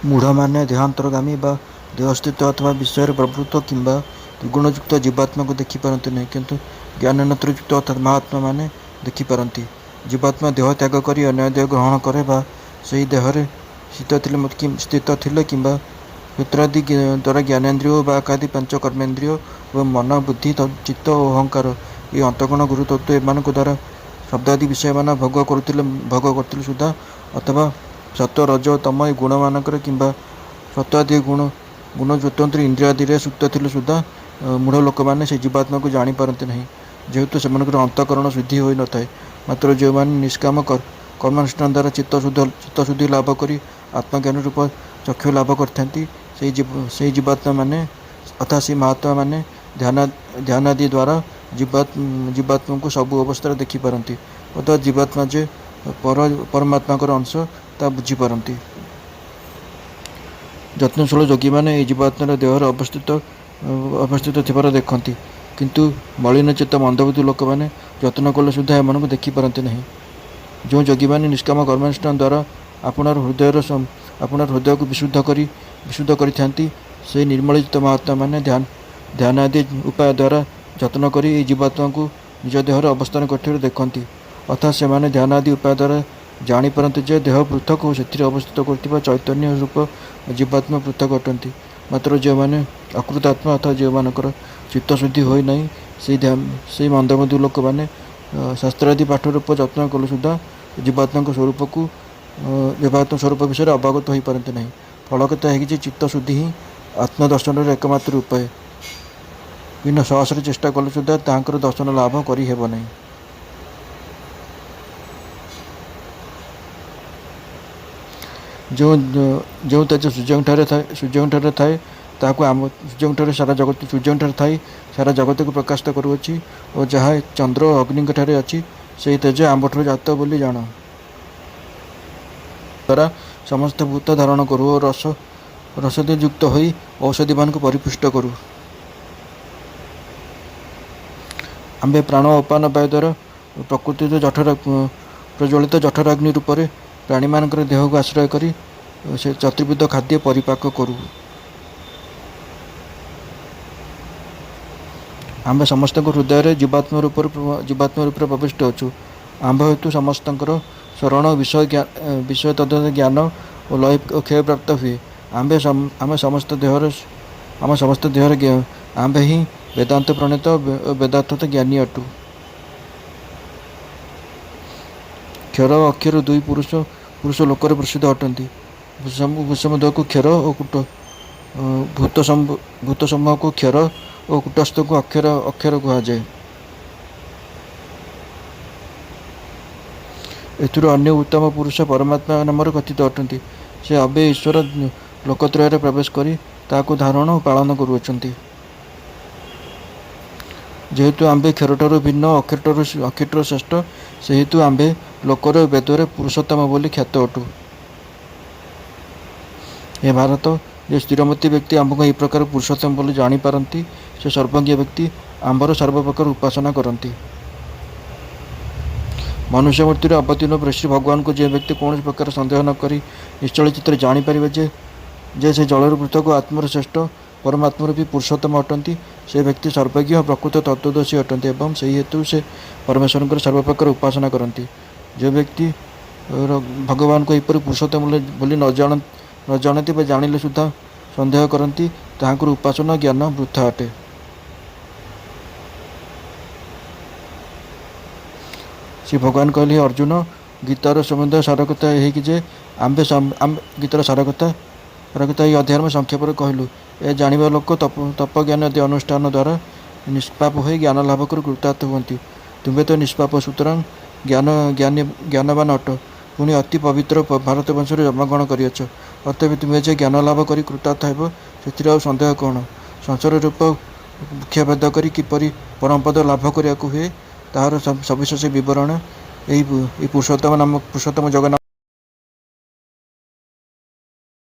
मूढ़ देहांतरगामी बा देहस्थित अथवा विषय प्रवृत्त किंबा गुणयुक्त जीवात्मा को देखिपारती नहीं, किंतु ज्ञाननेत्रयुक्त अर्थात महात्मा माने देखिपारती। जीवात्मा देह त्याग कर अन्य देह ग्रहण करे बा सही देहरे स्थित थिले किंबा सूत्रादि द्वारा ज्ञानेन्द्रिय बा आदि पंच कर्मेन्द्रिय एवं मन बुद्धि चित्त और अहंकार ये अंतगुण गुरुतत्व एमान द्वारा शब्दादि विषय मान भोग करते सुधा अथवा सत्व रज तम ये गुण मानक किंबा सत्वादि गुण स्वतंत्र इंद्रियादि सुप्त थिले सुधा मूढ़ लोक मैंने से जीवात्मा को जापारती नहीं, जेहेतु से अंतकरण शुद्धि हो न था। मात्र जो मैंने निष्काम कर्मानुष्ठान द्वारा चित्तशुद्धि लाभ कर आत्मज्ञान रूप चक्षु लाभ करते जीवात्मा माने अर्थात से महात्मा माने ध्यान आदि द्वारा जीवात्मा को सबू अवस्था देखिपारती अर्थात जीवात्मा जे परमात्मा अंश ता बुझीपारती। यत्नशील योगी मैंने जीवात्मार देहर अवस्थित थिबार देखती, किंतु मलिन चेत मंदबुद्धि लोक मैंने यत्न कले सुधा एम देखिपारती नहीं। जो योगी मैंने निष्काम कर्मानुष्ठान द्वारा आपणार हृदय को विशुद्ध करी से निर्मलित महात्मा मैंने ध्यान आदि उपाय द्वारा यत्न करी जीवात्मा को निज देहर अवस्थान करथिबार देखती, अर्थात से माने ध्यान आदि उपाय द्वारा जानीपारती जे देह पृथक और से अवस्थित करथिबा चैतन्य रूप जीवात्मा पृथक अटंती। मात्र जो मैंने अकृतात्मा अर्थात जो मानकर चित्तशुद्धि हो नहीं से मंदबुद्धि लोक मैंने शास्त्रादि पाठ रूप यत्न कले सुधा जीवात्मा स्वरूप को जीवात्मा स्वरूप विषय अवगत हो पारती नहीं। फलकता है कि चित्तशुद्धि ही आत्मदर्शन एकमात्र उपाय, विना सहस्र चेष्टा कले सुधा तांकर दर्शन लाभ करी हेब नहीं। जो तेज सूर्य थाए ताकू आम सूर्य सारा जगत सूर्य थाई सारा जगत को प्रकाशित करुच्ची और जहाँ चंद्र अग्नि अच्छी से तेज आंबठ जात बोली जान द्वारा समस्त भूत धारण करू और रसद युक्त हो औषधि मान को परिपुष्ट करू। आंबे प्राण उपान पाय द्वारा प्रकृति जठर प्रज्वलित जठराग्नि रूप से प्राणी मान देह को आश्रय करी से चतुर्विध खाद्य परिपाक करू। आंबे समस्त हृदय जीवात्मा रूप प्रविष्ट अच्छु। आंब हेतु समस्त शरण विषय तद्वत ज्ञान और लय क्षय प्राप्त हुए। आम समस्त देहर आंबे ही वेदांत प्रणीत वेदार्थ ज्ञानी अटू। क्षर अक्षर दुई पुरुष लोकर प्रसिद्ध अटंती। भूसमुद्र को क्षर और भूत समूह को क्षर और कूटस्थ को अक्षर कहुए। एथुर अन्य उत्तम पुरुष परमात्मा नाम कथित अटंती। से अबे ईश्वर लोकत्रय प्रवेश करी ताकू धारण और पालन करुअछंती। जेहेतु आंबे क्षरठार भिन्न अक्षर श्रेष्ठ से हेतु आंबे लोकर वेदरे पुरुषोत्तम बोली ख्यात अटू। हे भारत, जो स्थिरमती व्यक्ति आंब को यह प्रकार पुरुषोत्तम बोली जानीपारती से सर्वज्ञ व्यक्ति आंबर सर्वप्रकार उपासना करती। मनुष्य मूर्ति अवतीर्ण श्री भगवान को जो व्यक्ति कौन प्रकार संदेह न करी निश्चल चित्र जानीपर जे से जलर पृथक आत्मर श्रेष्ठ परमात्मा भी पुरुषोत्तम अटंती से व्यक्ति सर्वज्ञ प्रकृत तत्वदर्शी अटंती एवं से हेतु से परमेश्वर सर्वप्रकार उपासना करती। जो व्यक्ति भगवान को यहपर पुरुषोत्तम बोली न जानती जानिले सुधा संदेह करती ताहांकर उपासना ज्ञान वृथा अटे। श्री भगवान कहले अर्जुन गीतार संबंध सारकता यही कि जे आंबे गीतार सारकता ये अध्याय में संक्षेप कहलु। ए जानिबा लोक तप ज्ञान आदि अनुष्ठान द्वारा निष्पाप हो ज्ञान लाभ कर कृतार्थ हुअन्ति। तुम्हें तो निष्पाप सुतरां ज्ञानवान अट पुणी अति पवित्र भारत वंश जन्मग्रहण करियछ। अतएव तुम्हें जे ज्ञान लाभ कर कृतार्थ हेब से सन्देह कौन। संसार रूप मुख्यभेद कर किपरि परमपद लाभ करने हुए तार सविशेष विवरण यही पुरुषोत्तम जगन्नाथ